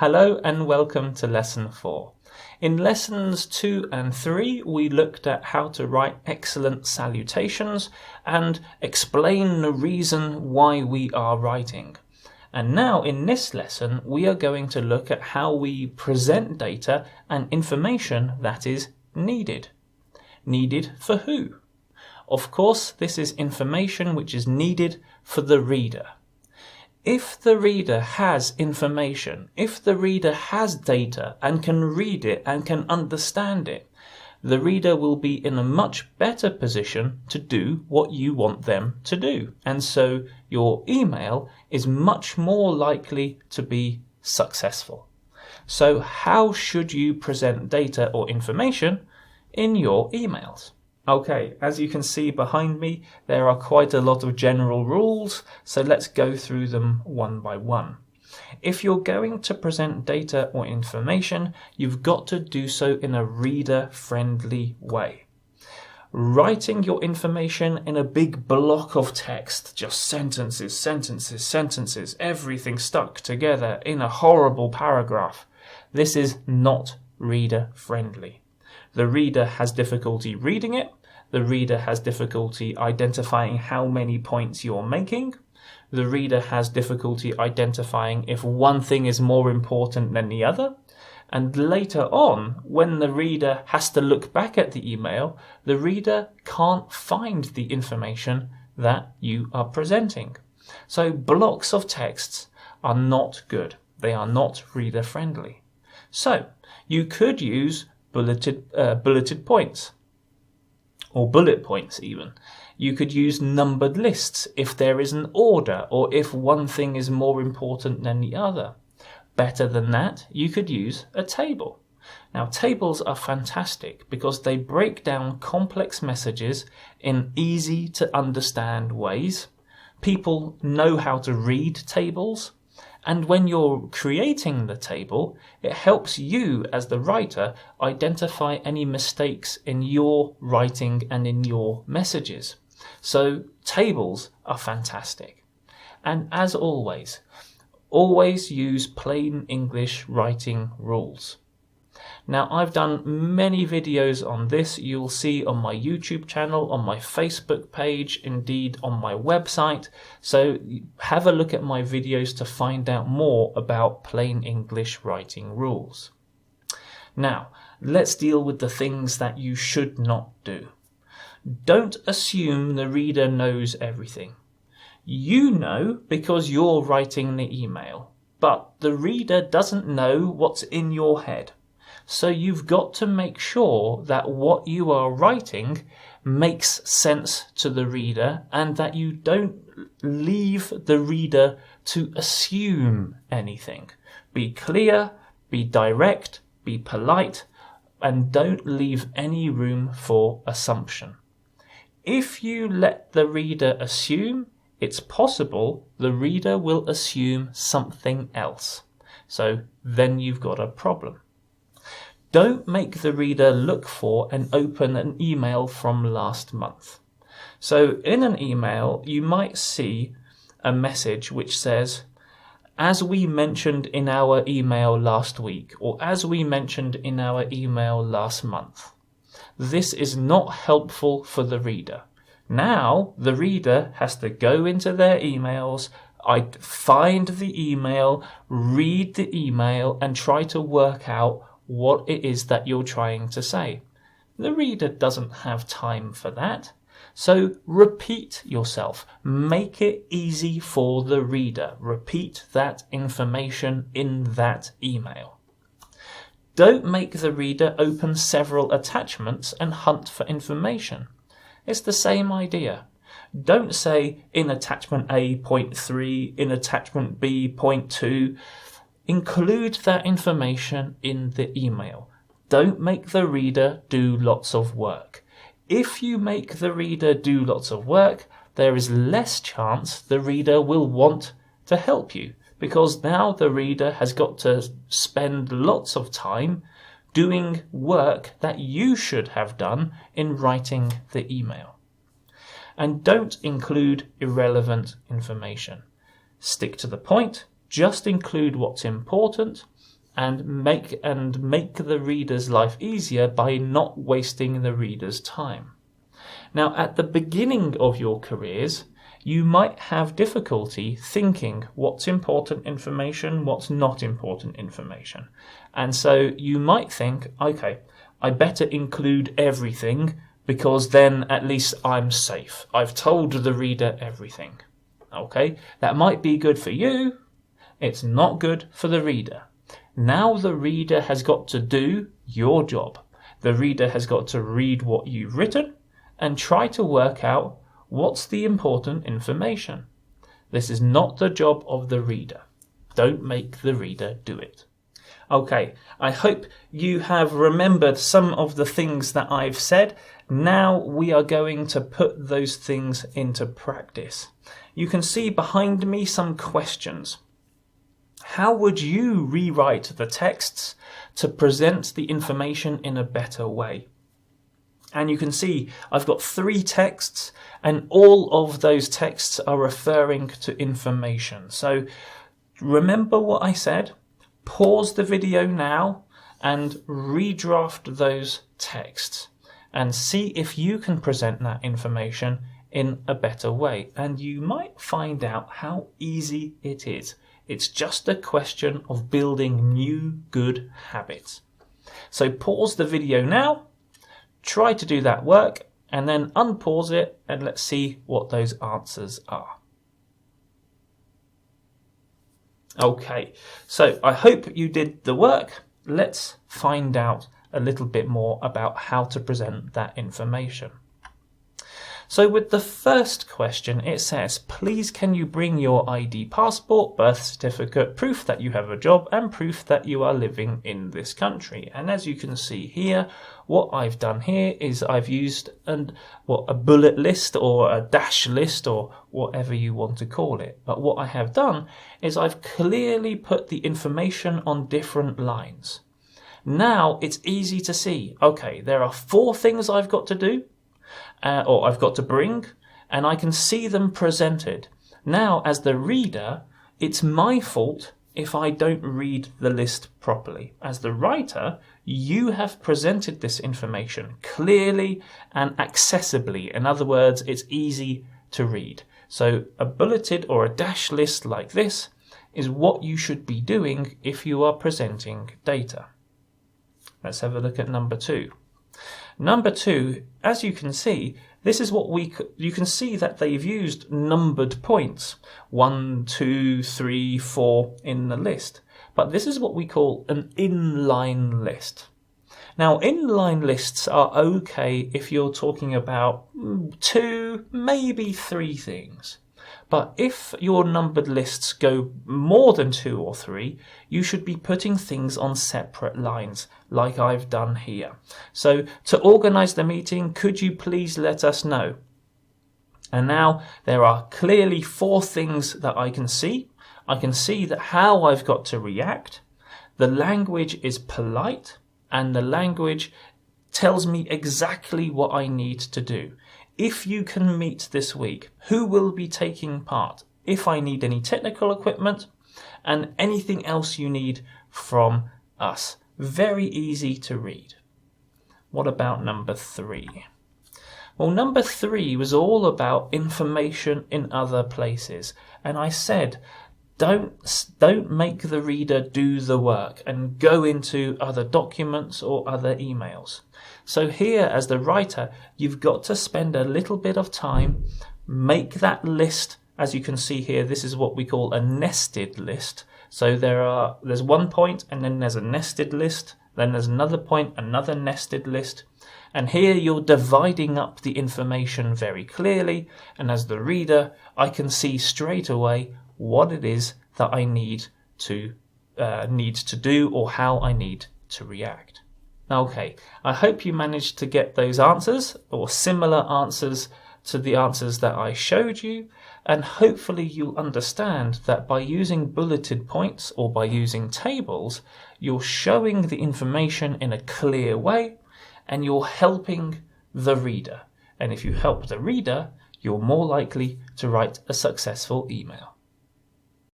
Hello and welcome to Lesson 4. In Lessons 2 and 3 we looked at how to write excellent salutations and explain the reason why we are writing. And now in this lesson we are going to look at how we present data and information that is needed. Needed for who? Of course, this is information which is needed for the reader. If the reader has information, if the reader has data and can read it and can understand it, the reader will be in a much better position to do what you want them to do. And so your email is much more likely to be successful. So how should you present data or information in your emails? Okay, as you can see behind me, there are quite a lot of general rules, so let's go through them one by one. If you're going to present data or information, you've got to do so in a reader-friendly way. Writing your information in a big block of text, just sentences, everything stuck together in a horrible paragraph, this is not reader-friendly. The reader has difficulty reading it. The reader has difficulty identifying how many points you're making. The reader has difficulty identifying if one thing is more important than the other. And later on, when the reader has to look back at the email, the reader can't find the information that you are presenting. So blocks of texts are not good. They are not reader friendly. So you could use bulleted points, or bullet points even. You could use numbered lists if there is an order or if one thing is more important than the other. Better than that, you could use a table. Now, tables are fantastic because they break down complex messages in easy to understand ways. People know how to read tables. And when you're creating the table, it helps you as the writer identify any mistakes in your writing and in your messages. So tables are fantastic. And as always use plain English writing rules. Now, I've done many videos on this. You'll see on my YouTube channel, on my Facebook page, indeed on my website. So have a look at my videos to find out more about plain English writing rules. Now, let's deal with the things that you should not do. Don't assume the reader knows everything. You know because you're writing the email, but the reader doesn't know what's in your head. So you've got to make sure that what you are writing makes sense to the reader and that you don't leave the reader to assume anything. Be clear, be direct, be polite, and don't leave any room for assumption. If you let the reader assume, it's possible the reader will assume something else. So then you've got a problem. Don't make the reader look for and open an email from last month. So in an email, you might see a message which says, as we mentioned in our email last week, or as we mentioned in our email last month. This is not helpful for the reader. Now the reader has to go into their emails, find the email, read the email, and try to work out what it is that you're trying to say. The reader doesn't have time for that. So repeat yourself. Make it easy for the reader. Repeat that information in that email. Don't make the reader open several attachments and hunt for information. It's the same idea. Don't say in attachment A, point 3, in attachment B, point 2. Include that information in the email. Don't make the reader do lots of work. If you make the reader do lots of work, there is less chance the reader will want to help you, because now the reader has got to spend lots of time doing work that you should have done in writing the email. And don't include irrelevant information. Stick to the point. Just include what's important and make the reader's life easier by not wasting the reader's time. Now, at the beginning of your careers, you might have difficulty thinking what's important information, what's not important information. And so you might think, okay, I better include everything because then at least I'm safe. I've told the reader everything. Okay, that might be good for you. It's not good for the reader. Now the reader has got to do your job. The reader has got to read what you've written and try to work out what's the important information. This is not the job of the reader. Don't make the reader do it. Okay, I hope you have remembered some of the things that I've said. Now we are going to put those things into practice. You can see behind me some questions. How would you rewrite the texts to present the information in a better way? And you can see I've got 3 texts, and all of those texts are referring to information. So remember what I said? Pause the video now and redraft those texts and see if you can present that information in a better way. And you might find out how easy it is. It's just a question of building new good habits. So pause the video now. Try to do that work and then unpause it and let's see what those answers are. Okay, so I hope you did the work. Let's find out a little bit more about how to present that information. So with the first question, it says, please can you bring your ID passport, birth certificate, proof that you have a job and proof that you are living in this country. And as you can see here, what I've done here is I've used a bullet list or a dash list or whatever you want to call it. But what I have done is I've clearly put the information on different lines. Now it's easy to see, okay, there are 4 things I've got to do. Or I've got to bring, and I can see them presented. Now, as the reader, it's my fault if I don't read the list properly. As the writer, you have presented this information clearly and accessibly. In other words, it's easy to read. So a bulleted or a dash list like this is what you should be doing if you are presenting data. Let's have a look at number 2. Number 2, as you can see, this is what you can see that they've used numbered points, 1, 2, 3, 4 in the list. But this is what we call an inline list. Now, inline lists are okay if you're talking about 2, maybe 3 things. But if your numbered lists go more than 2 or 3, you should be putting things on separate lines, like I've done here. So to organise the meeting, could you please let us know? And now there are clearly 4 things that I can see. I can see that how I've got to react. The language is polite, and the language tells me exactly what I need to do. If you can meet this week, who will be taking part? If I need any technical equipment and anything else you need from us. Very easy to read. What about number 3? Well, number 3 was all about information in other places. And I said, don't make the reader do the work and go into other documents or other emails. So here, as the writer, you've got to spend a little bit of time, make that list. As you can see here, this is what we call a nested list. So there's 1 point and then there's a nested list. Then there's another point, another nested list. And here you're dividing up the information very clearly. And as the reader, I can see straight away what it is that I need to do or how I need to react. Okay, I hope you managed to get those answers or similar answers to the answers that I showed you, and hopefully you'll understand that by using bulleted points or by using tables, you're showing the information in a clear way and you're helping the reader. And if you help the reader, you're more likely to write a successful email.